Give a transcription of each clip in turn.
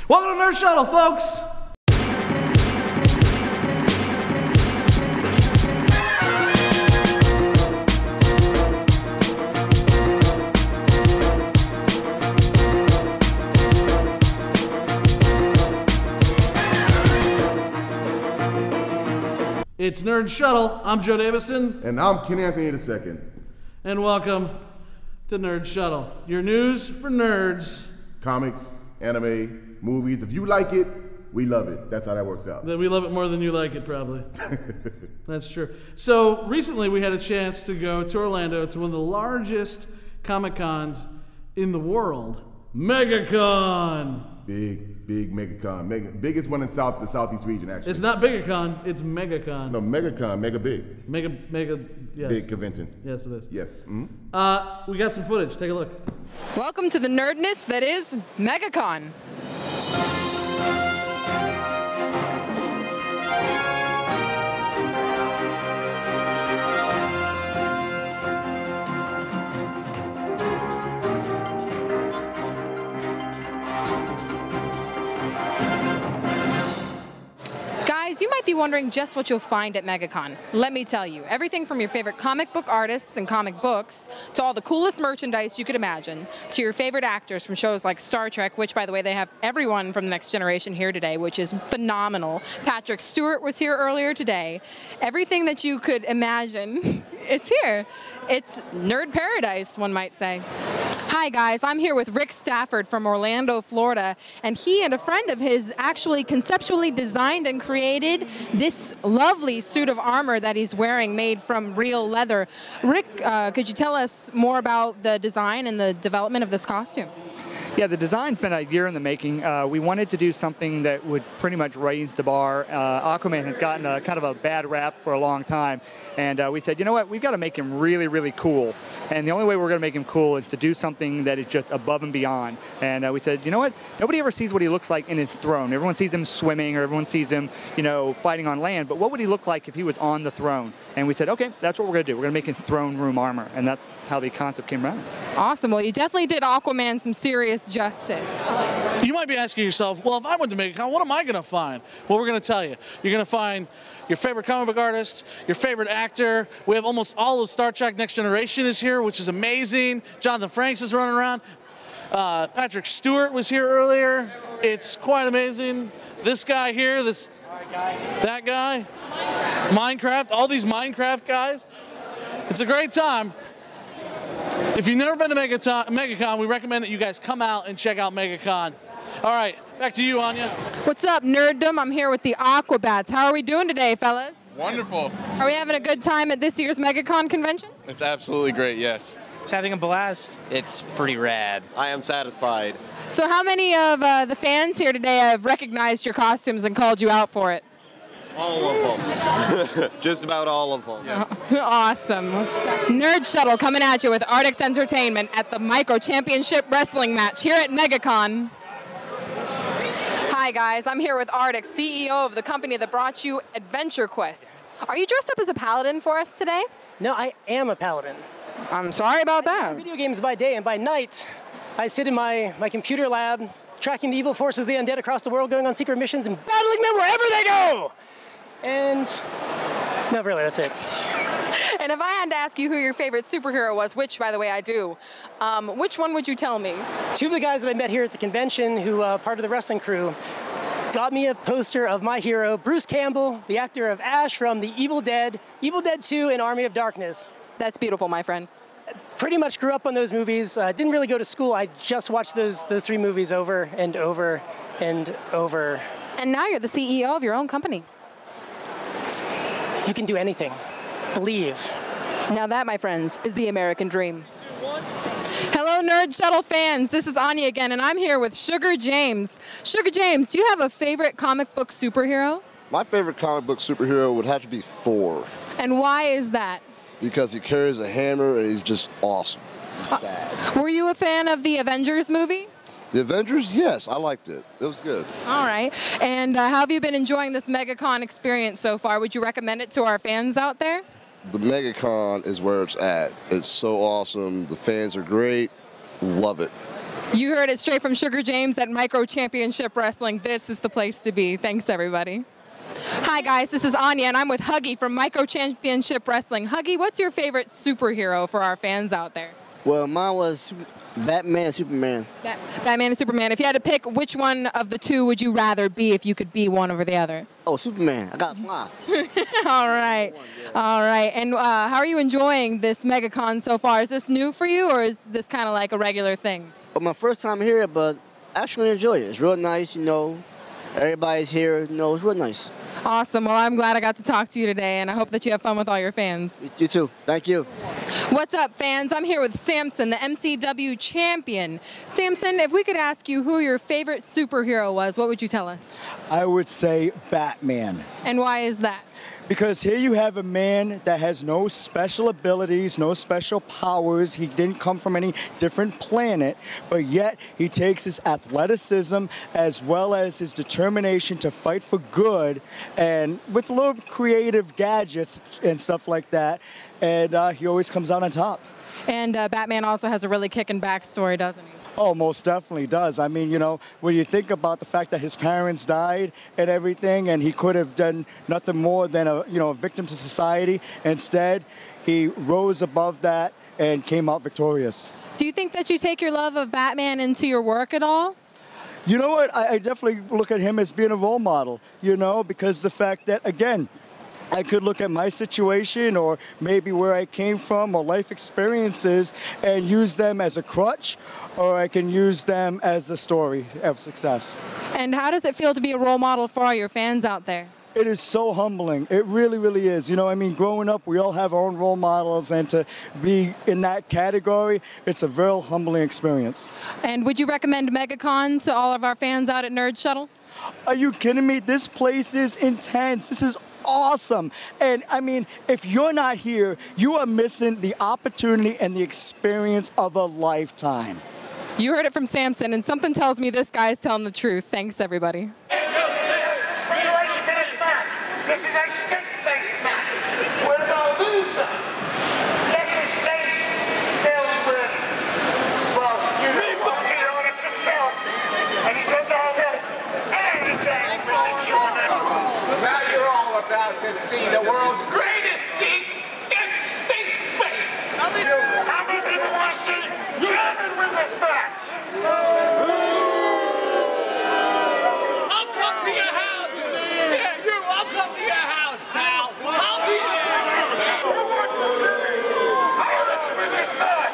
Welcome to Nerd Shuttle, folks! It's Nerd Shuttle. I'm Joe Davison. And I'm Ken Anthony II. And welcome to Nerd Shuttle. Your news for nerds. Comics, anime, movies. If you like it, we love it. That's how that works out. We love it more than you like it, probably. That's true. So recently we had a chance to go to Orlando to one of the largest Comic Cons in the world, Megacon. Big Megacon. Biggest one in the Southeast region, actually. It's not Bigacon, it's Megacon. No, Megacon, mega big. Mega, yes. Big convention. Yes, it is. Yes. We got some footage. Take a look. Welcome to the nerdness that is Megacon. You might be wondering just what you'll find at Megacon. Let me tell you, everything from your favorite comic book artists and comic books, to all the coolest merchandise you could imagine, to your favorite actors from shows like Star Trek, which, by the way, they have everyone from the Next Generation here today, which is phenomenal. Patrick Stewart was here earlier today. Everything that you could imagine, it's here. It's nerd paradise, one might say. Hi guys, I'm here with Rick Stafford from Orlando, Florida, and he and a friend of his actually conceptually designed and created this lovely suit of armor that he's wearing made from real leather. Rick, could you tell us more about the design and the development of this costume? Yeah, the design's been a year in the making. We wanted to do something that would pretty much raise the bar. Aquaman has gotten a kind of a bad rap for a long time, and we said, you know what, we've got to make him really, really cool. And the only way we're going to make him cool is to do something that is just above and beyond. And we said, you know what, nobody ever sees what he looks like in his throne. Everyone sees him swimming, or everyone sees him, you know, fighting on land. But what would he look like if he was on the throne? And we said, okay, that's what we're going to do. We're going to make him throne room armor, and that's how the concept came around. Awesome. Well, you definitely did Aquaman some serious justice. You might be asking yourself, well, if I went to Megacon, what am I going to find? Well, we're going to tell you. You're going to find your favorite comic book artist, your favorite actor. We have almost all of Star Trek Next Generation is here, which is amazing. Jonathan Frakes is running around. Patrick Stewart was here earlier. It's quite amazing. This guy here, that guy, Minecraft, all these Minecraft guys. It's a great time. If you've never been to Megacon, we recommend that you guys come out and check out Megacon. All right, back to you, Anya. What's up, nerddom? I'm here with the Aquabats. How are we doing today, fellas? Wonderful. Are we having a good time at this year's Megacon convention? It's absolutely great, yes. It's having a blast. It's pretty rad. I am satisfied. So how many of the fans here today have recognized your costumes and called you out for it? All of them. Just about all of them. Awesome. Nerd Shuttle coming at you with Artix Entertainment at the Micro Championship Wrestling match here at Megacon. Hi guys, I'm here with Artix, CEO of the company that brought you AdventureQuest. Are you dressed up as a paladin for us today? No, I am a paladin. I'm sorry about that. Video games by day, and by night, I sit in my computer lab, tracking the evil forces of the undead across the world, going on secret missions and battling them wherever they go! And no, really, that's it. And if I had to ask you who your favorite superhero was, which, by the way, I do, which one would you tell me? Two of the guys that I met here at the convention, who part of the wrestling crew, got me a poster of my hero, Bruce Campbell, the actor of Ash from the Evil Dead 2 and Army of Darkness. That's beautiful, my friend. Pretty much grew up on those movies. Didn't really go to school. I just watched those three movies over and over and over. And now you're the CEO of your own company. You can do anything. Believe. Now that, my friends, is the American dream. Hello, Nerd Shuttle fans. This is Anya again, and I'm here with Sugar James. Sugar James, do you have a favorite comic book superhero? My favorite comic book superhero would have to be Thor. And why is that? Because he carries a hammer and he's just awesome. Were you a fan of the Avengers movie? The Avengers, yes, I liked it. It was good. All right. And how have you been enjoying this Megacon experience so far? Would you recommend it to our fans out there? The Megacon is where it's at. It's so awesome. The fans are great. Love it. You heard it straight from Sugar James at Micro Championship Wrestling. This is the place to be. Thanks, everybody. Hi, guys. This is Anya, and I'm with Huggy from Micro Championship Wrestling. Huggy, what's your favorite superhero for our fans out there? Well, mine was Batman, Superman. Batman and Superman. If you had to pick, which one of the two would you rather be if you could be one over the other? Oh, Superman. I got fly. All right. All right. And how are you enjoying this Megacon so far? Is this new for you, or is this kind of like a regular thing? Well, my first time here, but I actually enjoy it. It's real nice, you know. Everybody's here, you know, it's real nice. Awesome. Well, I'm glad I got to talk to you today, and I hope that you have fun with all your fans. You too. Thank you. What's up, fans? I'm here with Samson, the MCW champion. Samson, if we could ask you who your favorite superhero was, what would you tell us? I would say Batman. And why is that? Because here you have a man that has no special abilities, no special powers. He didn't come from any different planet, but yet he takes his athleticism as well as his determination to fight for good, and with little creative gadgets and stuff like that, and he always comes out on top. And Batman also has a really kicking backstory, doesn't he? Oh, most definitely does. I mean, you know, when you think about the fact that his parents died and everything, and he could have done nothing more than a victim to society, instead, he rose above that and came out victorious. Do you think that you take your love of Batman into your work at all? You know what? I definitely look at him as being a role model, you know, because the fact that, again, I could look at my situation or maybe where I came from or life experiences and use them as a crutch, or I can use them as a story of success. And how does it feel to be a role model for all your fans out there? It is so humbling. It really, really is. You know, I mean, growing up, we all have our own role models, and to be in that category, it's a very humbling experience. And would you recommend Megacon to all of our fans out at Nerd Shuttle? Are you kidding me? This place is intense. This is awesome. And I mean, if you're not here, you are missing the opportunity and the experience of a lifetime. You heard it from Samson, and something tells me this guy's telling the truth. Thanks, everybody. This is a stink-face match. We're the loser. Gets his face filled with, well, you know, he's on it himself. And he's going to have anything from the corner. Now you're all about to see the world's greatest geek. It's Stink-Face. How many people want to see German win this match? I'll come to your houses. Yeah, I'll come to your house, pal. I'll be there. Who wants to see Alex win this match?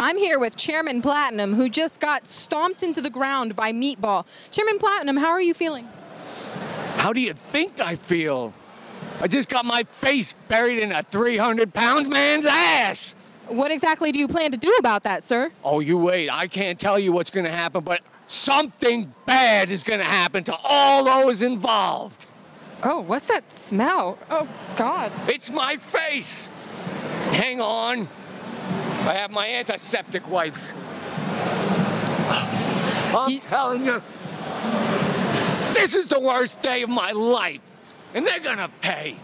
I'm here with Chairman Platinum, who just got stomped into the ground by Meatball. Chairman Platinum, how are you feeling? How do you think I feel? I just got my face buried in a 300-pound man's ass. What exactly do you plan to do about that, sir? Oh, you wait. I can't tell you what's going to happen, but something bad is going to happen to all those involved. Oh, what's that smell? Oh, God. It's my face. Hang on. I have my antiseptic wipes. I'm telling you, this is the worst day of my life, and they're going to pay.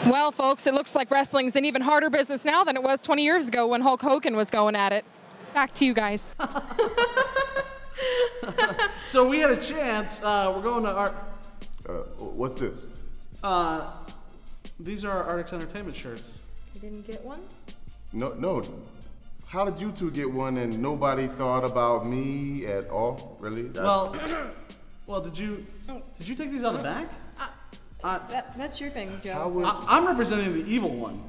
Well, folks, it looks like wrestling's an even harder business now than it was 20 years ago when Hulk Hogan was going at it. Back to you guys. So we had a chance. We're going to our... What's this? These are our Artix Entertainment shirts. You didn't get one? No. How did you two get one and nobody thought about me at all? Really? Well, did you take these out of the back? That's your thing, Joe. I'm representing the evil one.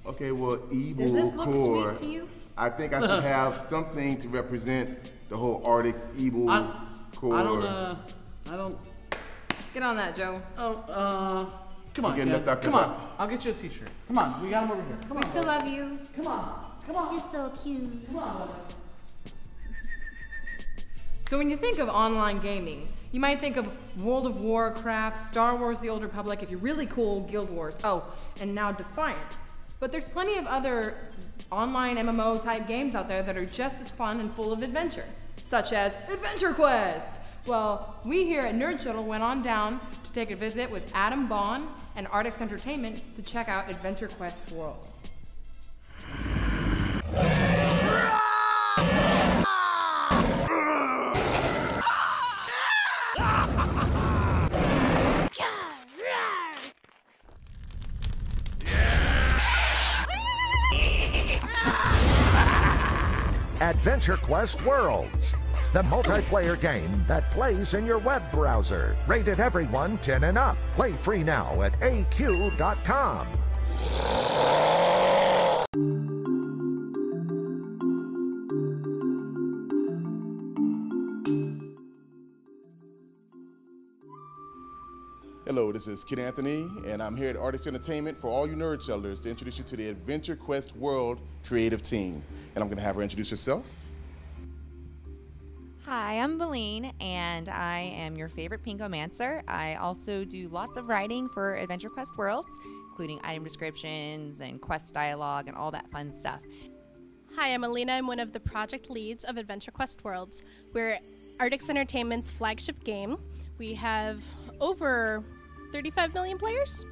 Okay, well, evil Does this look core. sweet to you? I think I should have something to represent the whole Artix evil core. I don't. Get on that, Joe. Come on, Ken. Come on. I'll get you a t-shirt. Come on, we got him over here. Come We on. still love you. Come on. You're so cute. Come on. So when you think of online gaming, you might think of World of Warcraft, Star Wars The Old Republic, if you're really cool, Guild Wars. Oh, and now Defiance. But there's plenty of other online MMO type games out there that are just as fun and full of adventure, such as AdventureQuest. Well, we here at Nerd Shuttle went on down to take a visit with Adam Bond and Artix Entertainment to check out AdventureQuest Worlds. AdventureQuest Worlds, the multiplayer game that plays in your web browser. Rated everyone 10 and up. Play free now at aq.com. Hello, this is Kid Anthony, and I'm here at Artix Entertainment for all you nerd shellers to introduce you to the AdventureQuest World creative team. And I'm going to have her introduce herself. Hi, I'm Beline, and I am your favorite Pinkomancer. I also do lots of writing for AdventureQuest Worlds, including item descriptions and quest dialogue and all that fun stuff. Hi, I'm Alina. I'm one of the project leads of AdventureQuest Worlds. We're Artix Entertainment's flagship game. We have over 35 million players?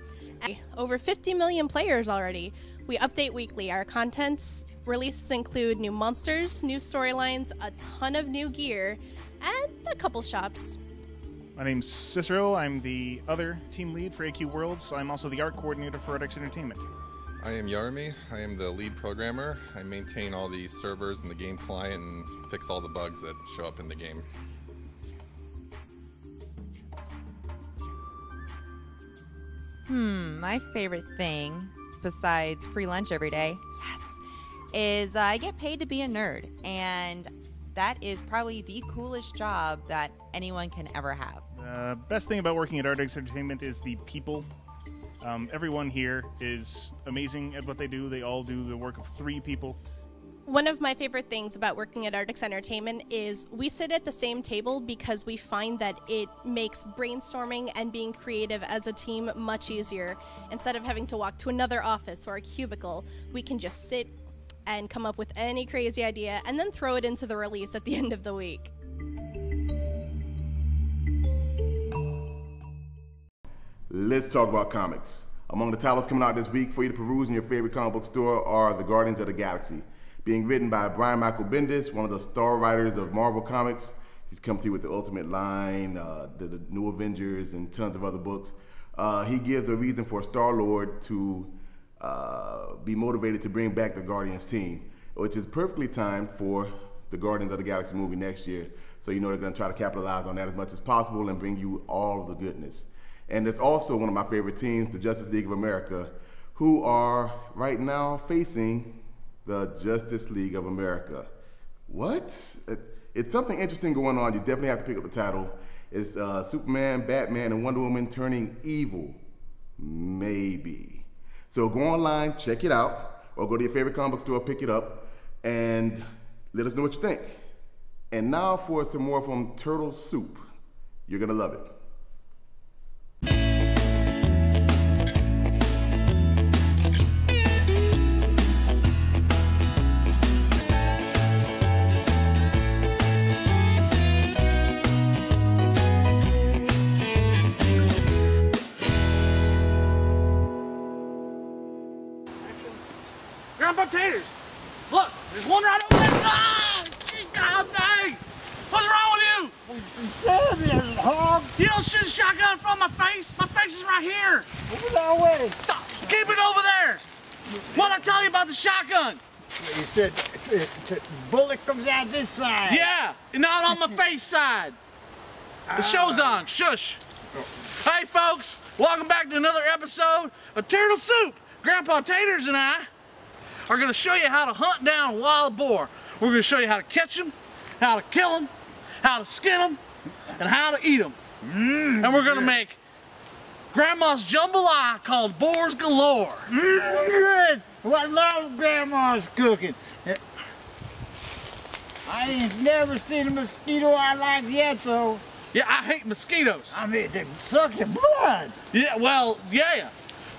Over 50 million players already. We update weekly. Our contents releases include new monsters, new storylines, a ton of new gear, and a couple shops. My name's Cicero. I'm the other team lead for AQ Worlds. I'm also the art coordinator for Artix Entertainment. I am Yarmy. I am the lead programmer. I maintain all the servers and the game client and fix all the bugs that show up in the game. My favorite thing, besides free lunch every day, is I get paid to be a nerd, and that is probably the coolest job that anyone can ever have. The best thing about working at Artix Entertainment is the people. Everyone here is amazing at what they do. They all do the work of 3 people. One of my favorite things about working at Artix Entertainment is we sit at the same table because we find that it makes brainstorming and being creative as a team much easier. Instead of having to walk to another office or a cubicle, we can just sit and come up with any crazy idea and then throw it into the release at the end of the week. Let's talk about comics. Among the titles coming out this week for you to peruse in your favorite comic book store are The Guardians of the Galaxy. Being written by Brian Michael Bendis, one of the star writers of Marvel Comics. He's come to you with the Ultimate Line, the New Avengers, and tons of other books. He gives a reason for Star-Lord to be motivated to bring back the Guardians team, which is perfectly timed for the Guardians of the Galaxy movie next year. So you know they're going to try to capitalize on that as much as possible and bring you all of the goodness. And there's also one of my favorite teams, the Justice League of America, who are right now facing the Justice League of America. What? It's something interesting going on. You definitely have to pick up the title. Is Superman, Batman, and Wonder Woman turning evil? Maybe. So go online, check it out, or go to your favorite comic book store, pick it up, and let us know what you think. And now for some more from Turtle Soup. You're gonna love it. Grandpa Taters, look, there's one right over there. Ah! God dang! What's wrong with you? You said there's a hog. You don't shoot a shotgun from my face. My face is right here. Over that way. Stop. Keep it over there. What'd I tell you about the shotgun? You said the bullet comes out this side. Yeah, not on my face side. The show's on. Shush. Hey, folks. Welcome back to another episode of Turtle Soup. Grandpa Taters and I are going to show you how to hunt down a wild boar. We're going to show you how to catch them, how to kill them, how to skin them, and how to eat them. And we're going to make Grandma's jambalaya called Boars Galore. Good. What I love Grandma's cooking. I ain't never seen a mosquito I like yet, though. Yeah, I hate mosquitoes. I mean, they suck your blood. Yeah, well, yeah.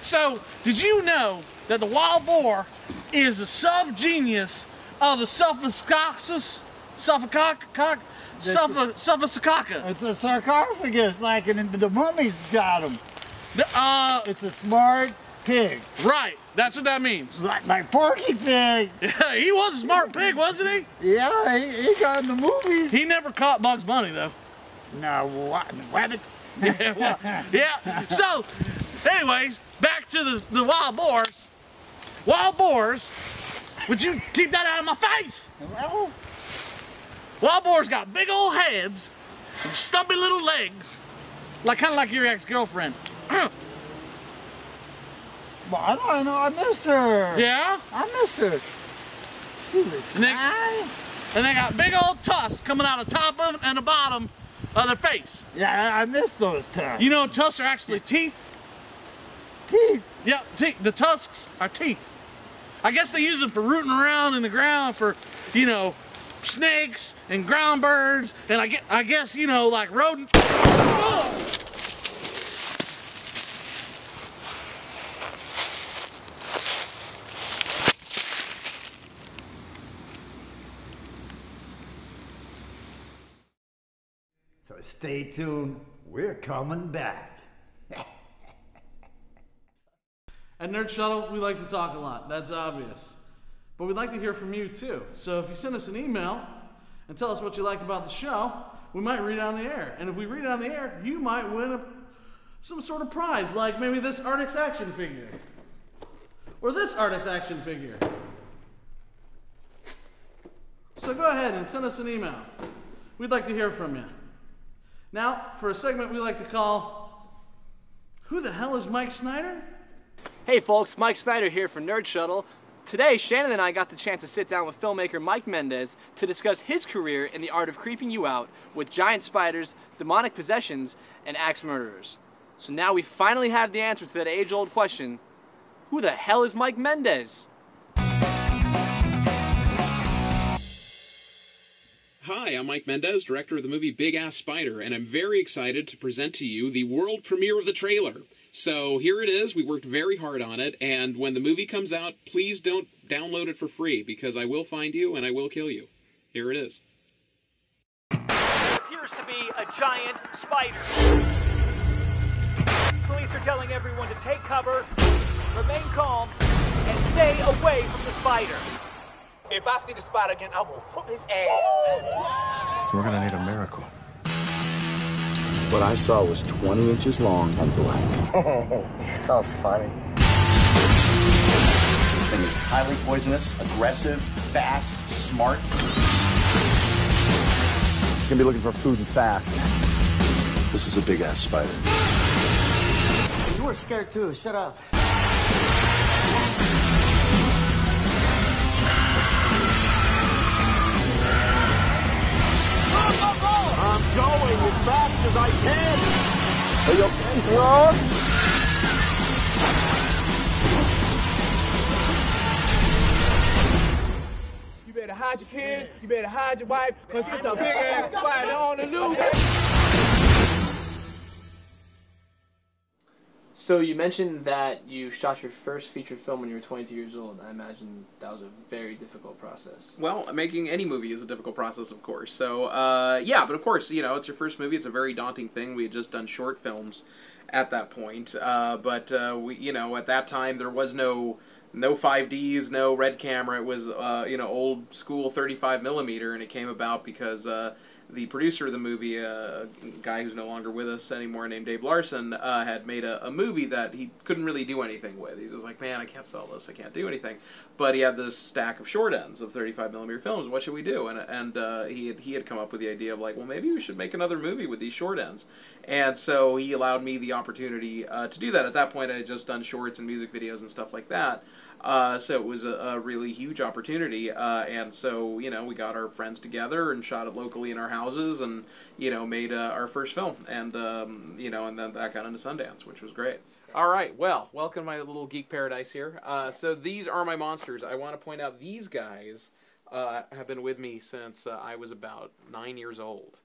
So, did you know that the wild boar is a subgenus of the Sophococcus? Sophococcus. It's a sarcophagus, like the mummies got them. It's a smart pig. Right, that's what that means. Like Porky Pig. Yeah, he was a smart pig, wasn't he? Yeah, he got in the movies. He never caught Bugs Bunny, though. No, what? Rabbit? Yeah, well, yeah. So, anyways, back to the wild boars. Wild boars, would you keep that out of my face? Well, wild boars got big old heads and stumpy little legs, kind of like your ex-girlfriend. Well, I know, I miss her. Yeah? I miss her. She was and they got big old tusks coming out of the top of and the bottom of their face. Yeah, I miss those tusks. You know, tusks are actually teeth. Teeth? Yeah, teeth. The tusks are teeth. I guess they use them for rooting around in the ground for, you know, snakes and ground birds, and I guess, you know, like rodents. So stay tuned, we're coming back. At Nerd Shuttle, we like to talk a lot, that's obvious. But we'd like to hear from you too. So if you send us an email and tell us what you like about the show, we might read it on the air. And if we read it on the air, you might win some sort of prize, like maybe this Artix action figure. Or this Artix action figure. So go ahead and send us an email. We'd like to hear from you. Now, for a segment we like to call, Who the Hell is Mike Snyder? Hey folks, Mike Snyder here for Nerd Shuttle. Today, Shannon and I got the chance to sit down with filmmaker Mike Mendez to discuss his career in the art of creeping you out with giant spiders, demonic possessions, and axe murderers. So now we finally have the answer to that age-old question, who the hell is Mike Mendez? Hi, I'm Mike Mendez, director of the movie Big Ass Spider, and I'm very excited to present to you the world premiere of the trailer. So here it is, we worked very hard on it, and when the movie comes out, please don't download it for free, because I will find you and I will kill you. Here it is. Appears to be a giant spider. Police are telling everyone to take cover, remain calm, and stay away from the spider. If I see the spider again, I will whoop his ass. We're gonna need a miracle. What I saw was 20 inches long and black. Oh, sounds funny. This thing is highly poisonous, aggressive, fast, smart. He's gonna be looking for food and fast. This is a big ass spider. You were scared too, shut up. I'm going as fast as I can. Are you okay? No. You better hide your kids, you better hide your wife, because it's a big-ass spider on the loose. So you mentioned that you shot your first feature film when you were 22 years old. I imagine that was a very difficult process. Well, making any movie is a difficult process, of course. So, yeah, but of course, you know, it's your first movie. It's a very daunting thing. We had just done short films at that point. We, you know, at that time, there was no 5Ds, no red camera. It was, you know, old school 35mm, and it came about because the producer of the movie, a guy who's no longer with us anymore named Dave Larson, had made a movie that he couldn't really do anything with. He's just like, man, I can't sell this, I can't do anything. But he had this stack of short ends of 35mm films. What should we do? And he had come up with the idea of like, well, maybe we should make another movie with these short ends. And so he allowed me the opportunity to do that. At that point, I had just done shorts and music videos and stuff like that. So it was a really huge opportunity, and so, you know, we got our friends together and shot it locally in our houses and, you know, made our first film, and, you know, and then that got into Sundance, which was great. All right, well, welcome to my little geek paradise here. So these are my monsters. I want to point out these guys have been with me since I was about 9 years old.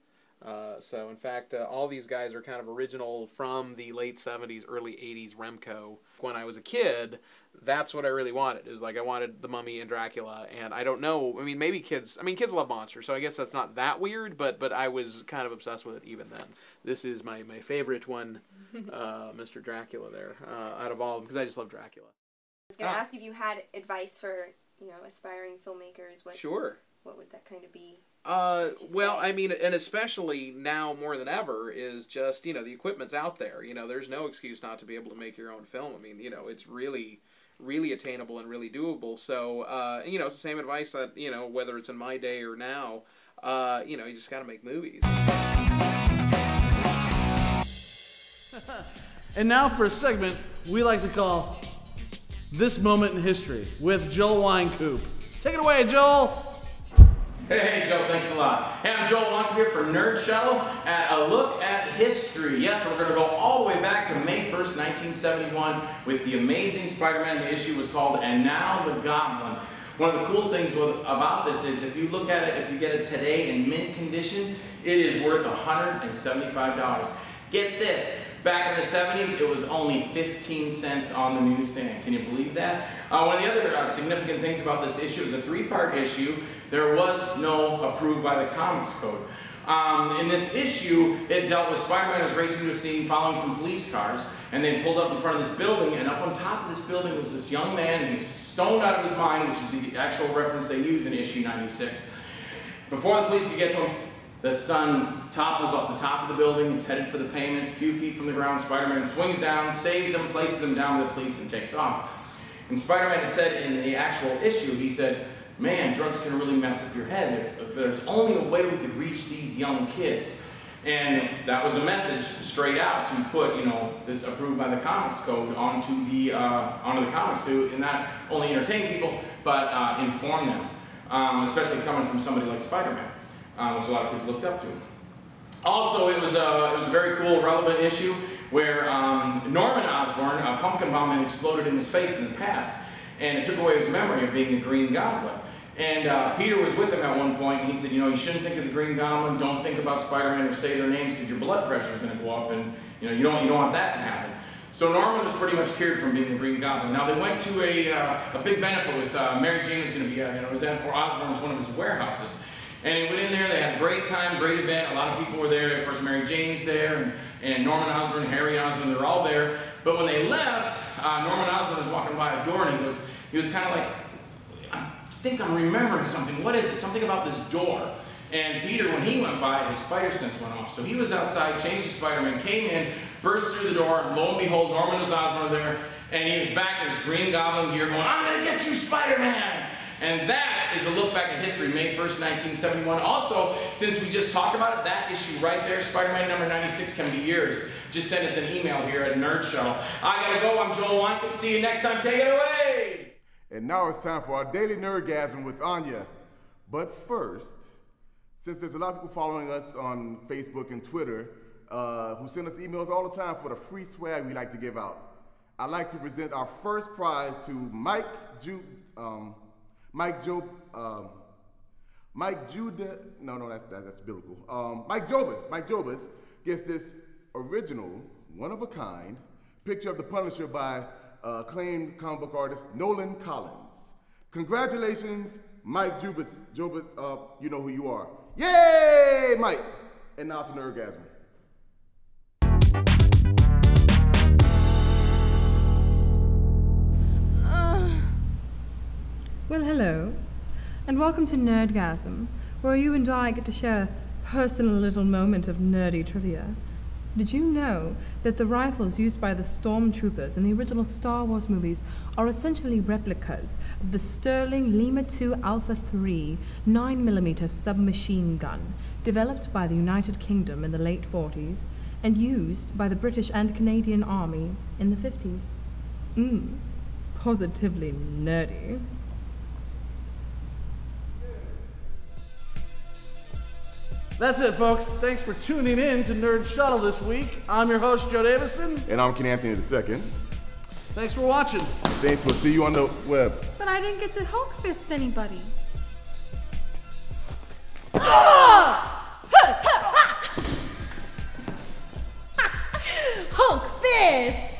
So, in fact, all these guys are kind of original from the late 70s, early 80s Remco. When I was a kid, that's what I really wanted. It was like I wanted the Mummy and Dracula, and I don't know, I mean, maybe kids love monsters, so I guess that's not that weird, but I was kind of obsessed with it even then. This is my favorite one, Mr. Dracula there, out of all of them, because I just love Dracula. I was going to ask if you had advice for, you know, aspiring filmmakers. Sure. What would that kind of be? Well, I mean, and especially now more than ever is just, you know, the equipment's out there. You know, there's no excuse not to be able to make your own film. I mean, you know, it's really, really attainable and really doable. So, you know, it's the same advice that, you know, whether it's in my day or now, you know, you just got to make movies. And now for a segment we like to call This Moment in History with Joel Wynkoop. Take it away, Joel! Hey, Joe, thanks a lot. Hey, I'm Joel Wynkoop here for Nerd Shuttle at a look at history. Yes, we're going to go all the way back to May 1st, 1971 with the amazing Spider-Man. The issue was called And Now the Goblin. One of the cool things about this is if you look at it, if you get it today in mint condition, it is worth $175. Get this. Back in the 70s, it was only 15 cents on the newsstand. Can you believe that? One of the other significant things about this issue is a three-part issue. There was no approved by the comics code. In this issue, it dealt with Spider-Man was racing to a scene following some police cars, and they pulled up in front of this building, and up on top of this building was this young man, and he was stoned out of his mind, which is the actual reference they use in issue 96. Before the police could get to him, the sun topples off the top of the building, he's headed for the pavement, a few feet from the ground. Spider-Man swings down, saves him, places him down with the police, and takes off. And Spider-Man had said in the actual issue, he said, man, drugs can really mess up your head if there's only a way we could reach these young kids. And that was a message straight out to put, you know, this approved by the comics code onto the comics to not only entertain people, but inform them, especially coming from somebody like Spider-Man. Which a lot of kids looked up to. Also, it was a very cool, relevant issue where Norman Osborn, a pumpkin bomb had exploded in his face in the past, and it took away his memory of being the Green Goblin. And Peter was with him at one point, and he said, you know, you shouldn't think of the Green Goblin, don't think about Spider-Man or say their names because your blood pressure is going to go up, and you know, you don't want that to happen. So Norman was pretty much cured from being the Green Goblin. Now they went to a big benefit with Mary Jane was going to be, you know, it was at Osborn's one of his warehouses. And they went in there, they had a great time, great event, a lot of people were there, of course Mary Jane's there, and Norman Osborn, Harry Osborn, they're all there. But when they left, Norman Osborn was walking by a door and he was kind of like, I think I'm remembering something, what is it? Something about this door. And Peter, when he went by, his spider sense went off. So he was outside, changed to Spider-Man, came in, burst through the door, and lo and behold, Norman Osborn there, and he was back in his Green Goblin gear going, I'm gonna get you, Spider-Man! And that is a look back at history, May 1st, 1971. Also, since we just talked about it, that issue right there, Spider-Man number 96 can be yours. Just send us an email here at Nerd Shuttle. I gotta go, I'm Joel Wynkoop. See you next time, take it away! And now it's time for our daily Nerdgasm with Anya. But first, Since there's a lot of people following us on Facebook and Twitter who send us emails all the time for the free swag we like to give out, I'd like to present our first prize to Mike Jobus gets this original, one-of-a-kind picture of the Punisher by acclaimed comic book artist Nolan Collins. Congratulations, Mike Jobus. You know who you are. Yay, Mike! And now to Nerdgasm. Well, hello, and welcome to Nerdgasm, where you and I get to share a personal little moment of nerdy trivia. Did you know that the rifles used by the stormtroopers in the original Star Wars movies are essentially replicas of the Sterling Lima II Alpha III 9mm submachine gun, developed by the United Kingdom in the late 40s and used by the British and Canadian armies in the 50s? Positively nerdy. That's it, folks. Thanks for tuning in to Nerd Shuttle this week. I'm your host, Joe Davison. And I'm Ken Anthony II. Thanks for watching. Thanks. We'll see you on the web. But I didn't get to Hulk fist anybody. Hulk fist!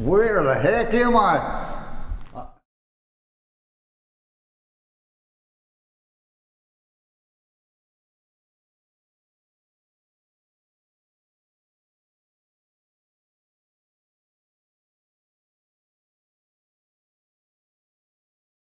Where the heck am I?